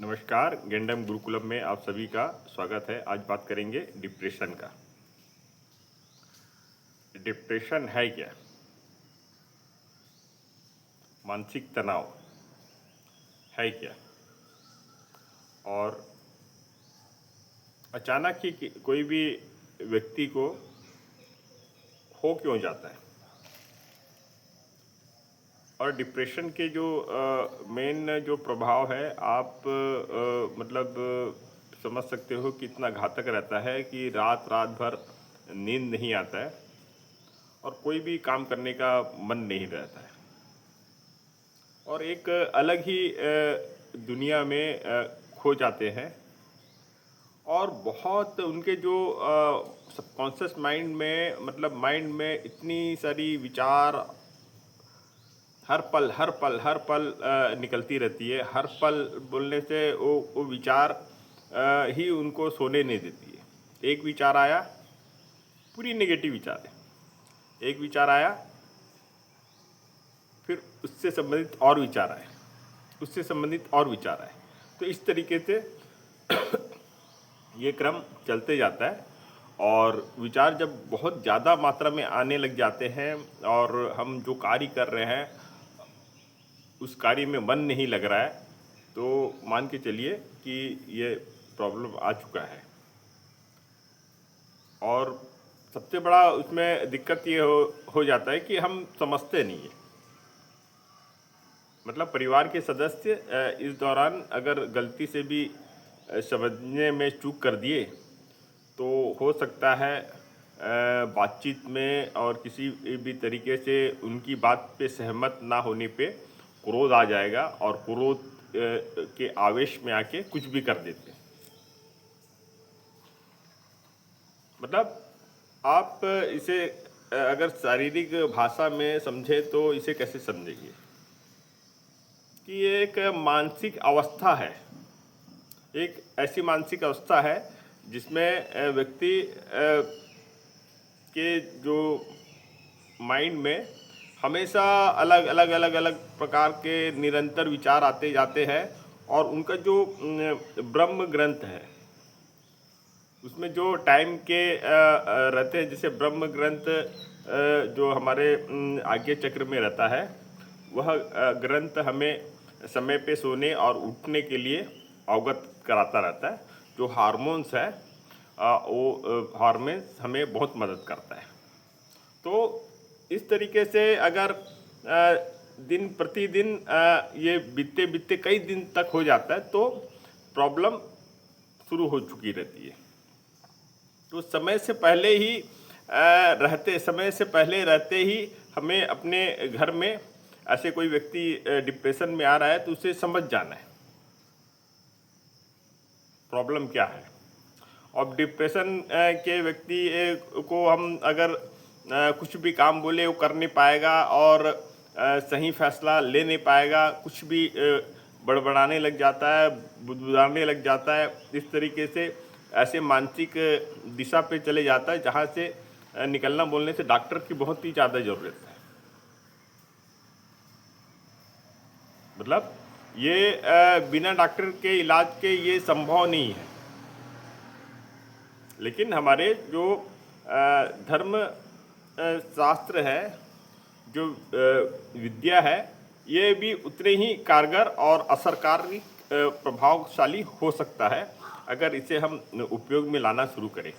नमस्कार, गेंडम गुरुकुलम में आप सभी का स्वागत है। आज बात करेंगे डिप्रेशन का। डिप्रेशन है क्या? मानसिक तनाव है क्या? और अचानक ही कोई भी व्यक्ति को हो क्यों जाता है? और डिप्रेशन के जो मेन जो प्रभाव है आप मतलब समझ सकते हो कि इतना घातक रहता है कि रात रात भर नींद नहीं आता है और कोई भी काम करने का मन नहीं रहता है और एक अलग ही दुनिया में खो जाते हैं। और बहुत उनके जो सबकॉन्शियस माइंड में मतलब माइंड में इतनी सारी विचार हर पल निकलती रहती है। हर पल बोलने से वो विचार ही उनको सोने नहीं देती है। एक विचार आया, पूरी नेगेटिव विचार है। एक विचार आया, फिर उससे संबंधित और विचार आए, उससे संबंधित और विचार आए। तो इस तरीके से ये क्रम चलते जाता है और विचार जब बहुत ज़्यादा मात्रा में आने लग जाते हैं और हम जो कार्य कर रहे हैं उस कार्य में मन नहीं लग रहा है, तो मान के चलिए कि ये प्रॉब्लम आ चुका है। और सबसे बड़ा उसमें दिक्कत ये हो जाता है कि हम समझते नहीं है। मतलब परिवार के सदस्य इस दौरान अगर गलती से भी समझने में चूक कर दिए तो हो सकता है बातचीत में और किसी भी तरीके से उनकी बात पे सहमत ना होने पे क्रोध आ जाएगा और क्रोध के आवेश में आके कुछ भी कर देते हैं। मतलब आप इसे अगर शारीरिक भाषा में समझे तो इसे कैसे समझेंगे कि ये एक मानसिक अवस्था है। एक ऐसी मानसिक अवस्था है जिसमें व्यक्ति के जो माइंड में हमेशा अलग अलग प्रकार के निरंतर विचार आते जाते हैं और उनका जो ब्रह्म ग्रंथ है उसमें जो टाइम के रहते हैं, जैसे ब्रह्म ग्रंथ जो हमारे आज्ञा चक्र में रहता है, वह ग्रंथ हमें समय पे सोने और उठने के लिए अवगत कराता रहता है। जो हार्मोन्स है वो हार्मोन्स हमें बहुत मदद करता है। तो इस तरीके से अगर दिन प्रतिदिन ये बीतते बीतते कई दिन तक हो जाता है तो प्रॉब्लम शुरू हो चुकी रहती है। तो समय से पहले रहते ही हमें अपने घर में ऐसे कोई व्यक्ति डिप्रेशन में आ रहा है तो उसे समझ जाना है प्रॉब्लम क्या है। और डिप्रेशन के व्यक्ति को हम अगर कुछ भी काम बोले वो कर नहीं पाएगा और सही फैसला ले नहीं पाएगा, कुछ भी बड़बड़ाने लग जाता है, बुदबुदाने लग जाता है। इस तरीके से ऐसे मानसिक दिशा पे चले जाता है जहाँ से निकलना बोलने से डॉक्टर की बहुत ही ज़्यादा ज़रूरत है। मतलब ये बिना डॉक्टर के इलाज के ये संभव नहीं है। लेकिन हमारे जो धर्म शास्त्र है, जो विद्या है, ये भी उतने ही कारगर और असरकारी प्रभावशाली हो सकता है अगर इसे हम उपयोग में लाना शुरू करें।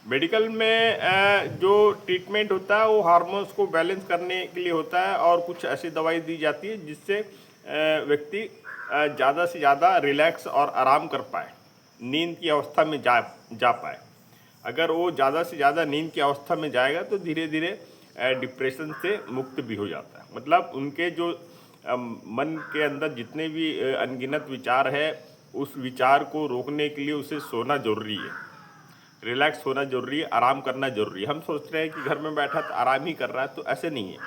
मेडिकल में जो ट्रीटमेंट होता है वो हार्मोन्स को बैलेंस करने के लिए होता है और कुछ ऐसी दवाई दी जाती है जिससे व्यक्ति ज़्यादा से ज़्यादा रिलैक्स और आराम कर पाए, नींद की अवस्था में जा पाए। अगर वो ज़्यादा से ज़्यादा नींद की अवस्था में जाएगा तो धीरे धीरे डिप्रेशन से मुक्त भी हो जाता है। मतलब उनके जो मन के अंदर जितने भी अनगिनत विचार है उस विचार को रोकने के लिए उसे सोना जरूरी है, रिलैक्स होना जरूरी है, आराम करना जरूरी है। हम सोच रहे हैं कि घर में बैठा तो आराम ही कर रहा है, तो ऐसे नहीं है।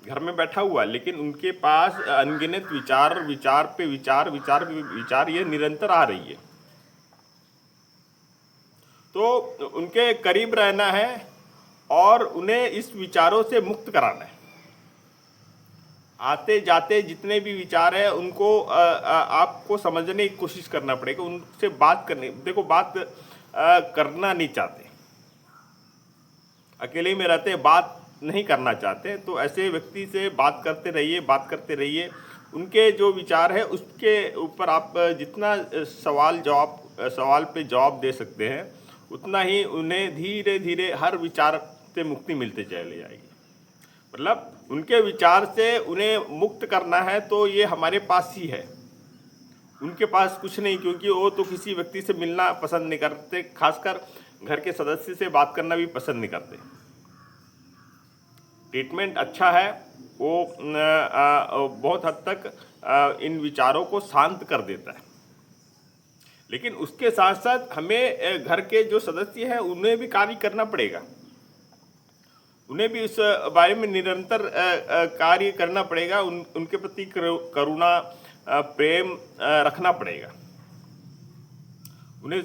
घर में बैठा हुआ लेकिन उनके पास अनगिनत विचार पे विचार ये निरंतर आ रही है। तो उनके करीब रहना है और उन्हें इस विचारों से मुक्त कराना है। आते जाते जितने भी विचार हैं उनको आपको समझने की कोशिश करना पड़ेगा, उनसे बात करने, देखो बात करना नहीं चाहते, अकेले में रहते बात नहीं करना चाहते, तो ऐसे व्यक्ति से बात करते रहिए, बात करते रहिए। उनके जो विचार है उसके ऊपर आप जितना सवाल पे जवाब दे सकते हैं, उतना ही उन्हें धीरे धीरे हर विचार से मुक्ति मिलते चली जाएगी। मतलब उनके विचार से उन्हें मुक्त करना है तो ये हमारे पास ही है, उनके पास कुछ नहीं, क्योंकि वो तो किसी व्यक्ति से मिलना पसंद नहीं करते, खासकर घर के सदस्य से बात करना भी पसंद नहीं करते। ट्रीटमेंट अच्छा है, वो बहुत हद तक इन विचारों को शांत कर देता है, लेकिन उसके साथ साथ हमें घर के जो सदस्य हैं उन्हें भी कार्य करना पड़ेगा, उन्हें भी इस बारे में निरंतर कार्य करना पड़ेगा, उनके प्रति करुणा प्रेम रखना पड़ेगा, उन्हें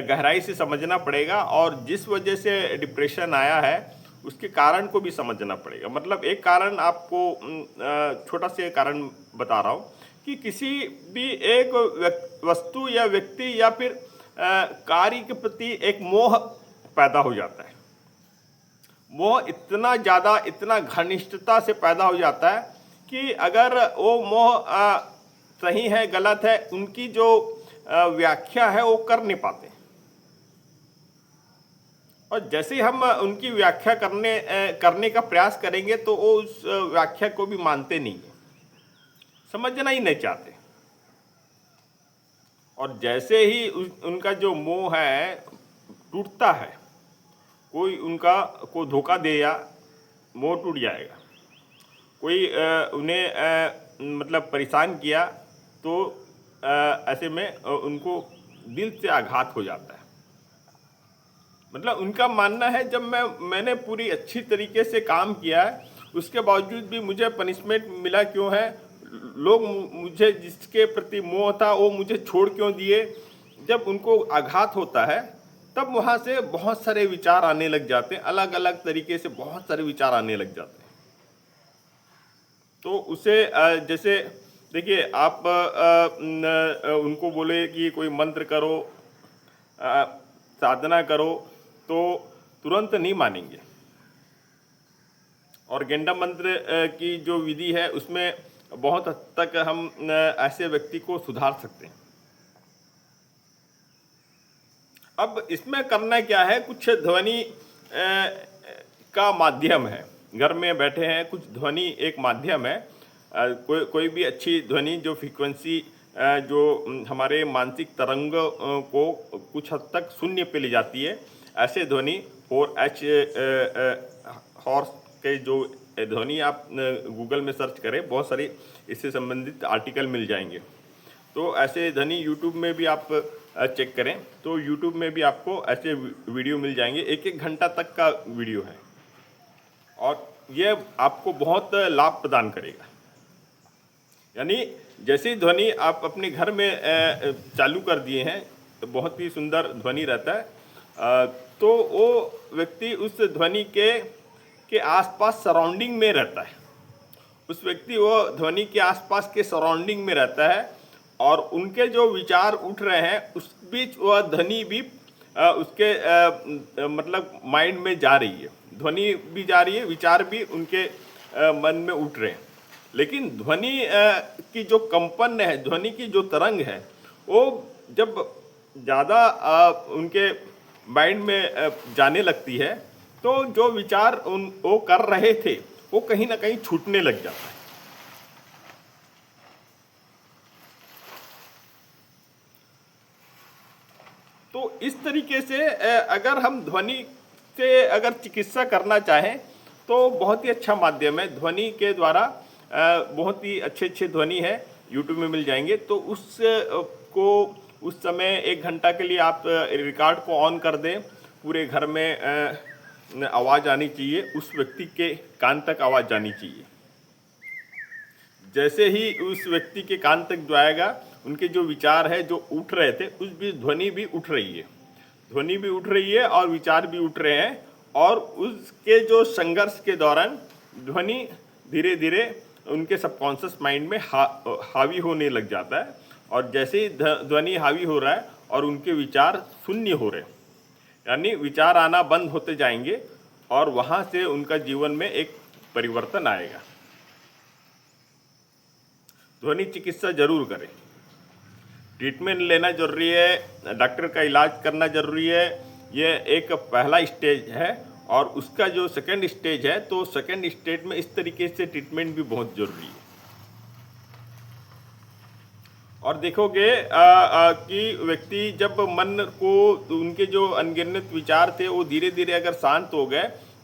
गहराई से समझना पड़ेगा, और जिस वजह से डिप्रेशन आया है उसके कारण को भी समझना पड़ेगा। मतलब एक कारण आपको छोटा सा कारण बता रहा हूँ कि किसी भी एक वस्तु या व्यक्ति या फिर कार्य के प्रति एक मोह पैदा हो जाता है। मोह इतना ज़्यादा, इतना घनिष्ठता से पैदा हो जाता है कि अगर वो मोह सही है गलत है, उनकी जो व्याख्या है वो कर नहीं पाते, और जैसे हम उनकी व्याख्या करने का प्रयास करेंगे तो वो उस व्याख्या को भी मानते नहीं है, समझना ही नहीं चाहते। और जैसे ही उनका जो मोह है टूटता है, कोई धोखा दे या मोह टूट जाएगा, कोई उन्हें मतलब परेशान किया तो ऐसे में उनको दिल से आघात हो जाता है। मतलब उनका मानना है जब मैंने पूरी अच्छी तरीके से काम किया है, उसके बावजूद भी मुझे पनिशमेंट मिला क्यों है, लोग मुझे जिसके प्रति मोह था वो मुझे छोड़ क्यों दिए। जब उनको आघात होता है तब वहाँ से बहुत सारे विचार आने लग जाते हैं, अलग अलग तरीके से बहुत सारे विचार आने लग जाते हैं। तो उसे जैसे देखिए, आप उनको बोले कि कोई मंत्र करो, साधना करो, तो तुरंत नहीं मानेंगे। और गेंडा मंत्र की जो विधि है उसमें बहुत हद तक हम ऐसे व्यक्ति को सुधार सकते हैं। अब इसमें करना क्या है, कुछ ध्वनि का माध्यम है, घर में बैठे हैं, कुछ ध्वनि एक माध्यम है, कोई भी अच्छी ध्वनि जो फ्रीक्वेंसी जो हमारे मानसिक तरंग को कुछ हद तक शून्य पे ले जाती है, ऐसे ध्वनि 4H हॉर्स के जो ध्वनि आप गूगल में सर्च करें, बहुत सारी इससे संबंधित आर्टिकल मिल जाएंगे। तो ऐसे ध्वनि यूट्यूब में भी आप चेक करें तो यूट्यूब में भी आपको ऐसे वीडियो मिल जाएंगे, 1-1 घंटा तक का वीडियो है, और ये आपको बहुत लाभ प्रदान करेगा। यानी जैसी ध्वनि आप अपने घर में चालू कर दिए हैं, तो बहुत ही सुंदर ध्वनि रहता है, तो वो व्यक्ति उस ध्वनि के आसपास सराउंडिंग में रहता है, उस व्यक्ति वो ध्वनि के आसपास के सराउंडिंग में रहता है, और उनके जो विचार उठ रहे हैं उस बीच वह ध्वनि भी उसके मतलब माइंड में जा रही है, ध्वनि भी जा रही है, विचार भी उनके मन में उठ रहे हैं। लेकिन ध्वनि की जो कंपन है, ध्वनि की जो तरंग है, वो जब ज़्यादा उनके माइंड में जाने लगती है तो जो विचार वो कर रहे थे वो कहीं ना कहीं छूटने लग जाता है। तो इस तरीके से अगर हम ध्वनि से अगर चिकित्सा करना चाहें तो बहुत ही अच्छा माध्यम है। ध्वनि के द्वारा बहुत ही अच्छे अच्छे ध्वनि है, यूट्यूब में मिल जाएंगे। तो को उस समय 1 घंटा के लिए आप रिकॉर्ड को ऑन कर दें, पूरे घर में आवाज़ आनी चाहिए, उस व्यक्ति के कान तक आवाज़ जानी चाहिए। जैसे ही उस व्यक्ति के कान तक जो आएगा, उनके जो विचार है जो उठ रहे थे, उस भी ध्वनि भी उठ रही है, ध्वनि भी उठ रही है और विचार भी उठ रहे हैं, और उसके जो संघर्ष के दौरान ध्वनि धीरे धीरे उनके सबकॉन्शियस माइंड में हावी होने लग जाता है। और जैसे ही ध्वनि हावी हो रहा है और उनके विचार शून्य हो रहे हैं, यानी विचार आना बंद होते जाएंगे और वहाँ से उनका जीवन में एक परिवर्तन आएगा। ध्वनि चिकित्सा जरूर करें, ट्रीटमेंट लेना जरूरी है, डॉक्टर का इलाज करना जरूरी है। ये एक पहला स्टेज है और उसका जो सेकंड स्टेज है, तो सेकंड स्टेज में इस तरीके से ट्रीटमेंट भी बहुत जरूरी है। और देखोगे कि व्यक्ति जब मन को, उनके जो अनगिनत विचार थे वो धीरे धीरे अगर शांत हो गए,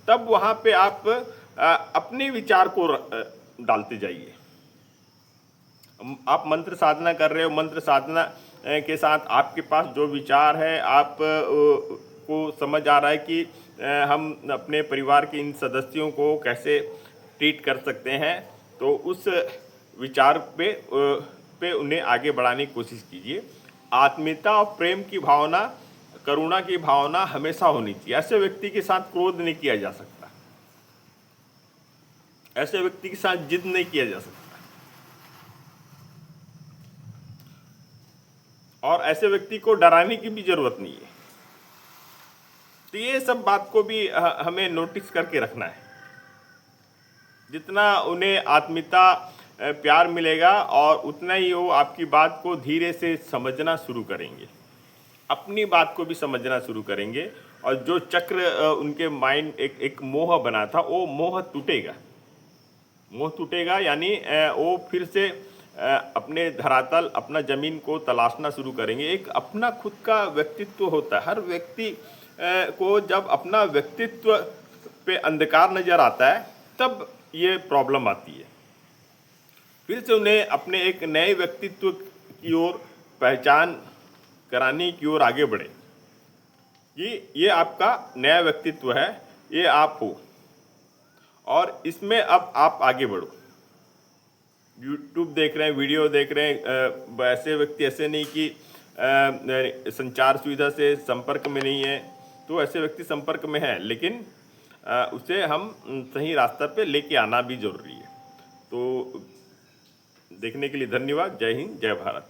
तब वहाँ पे आप अपने विचार को डालते जाइए। आप मंत्र साधना कर रहे हो, मंत्र साधना के साथ आपके पास जो विचार है, आप को समझ आ रहा है कि हम अपने परिवार के इन सदस्यों को कैसे ट्रीट कर सकते हैं, तो उस विचार पे उन्हें आगे बढ़ाने की कोशिश कीजिए। आत्मीयता और प्रेम की भावना, करुणा की भावना हमेशा होनी चाहिए। ऐसे व्यक्ति के साथ क्रोध नहीं किया जा सकता, ऐसे व्यक्ति के साथ जिद नहीं किया जा सकता, और ऐसे व्यक्ति को डराने की भी जरूरत नहीं है। तो ये सब बात को भी हमें नोटिस करके रखना है। जितना उन्हें आत्मीयता, प्यार मिलेगा और उतना ही वो आपकी बात को धीरे से समझना शुरू करेंगे, अपनी बात को भी समझना शुरू करेंगे। और जो चक्र उनके माइंड एक मोह बना था, वो मोह टूटेगा, मोह टूटेगा, यानी वो फिर से अपने धरातल, अपना जमीन को तलाशना शुरू करेंगे। एक अपना खुद का व्यक्तित्व होता है। हर व्यक्ति को जब अपना व्यक्तित्व पे अंधकार नजर आता है, तब ये प्रॉब्लम आती है। फिर से उन्हें अपने एक नए व्यक्तित्व की ओर पहचान कराने की ओर आगे बढ़े कि ये आपका नया व्यक्तित्व है, ये आप हो और इसमें अब आप आगे बढ़ो। यूट्यूब देख रहे हैं, वीडियो देख रहे हैं, ऐसे व्यक्ति ऐसे नहीं कि संचार सुविधा से संपर्क में नहीं है, तो ऐसे व्यक्ति संपर्क में है, लेकिन उसे हम सही रास्ते पे लेके आना भी जरूरी है। तो देखने के लिए धन्यवाद। जय हिंद, जय भारत।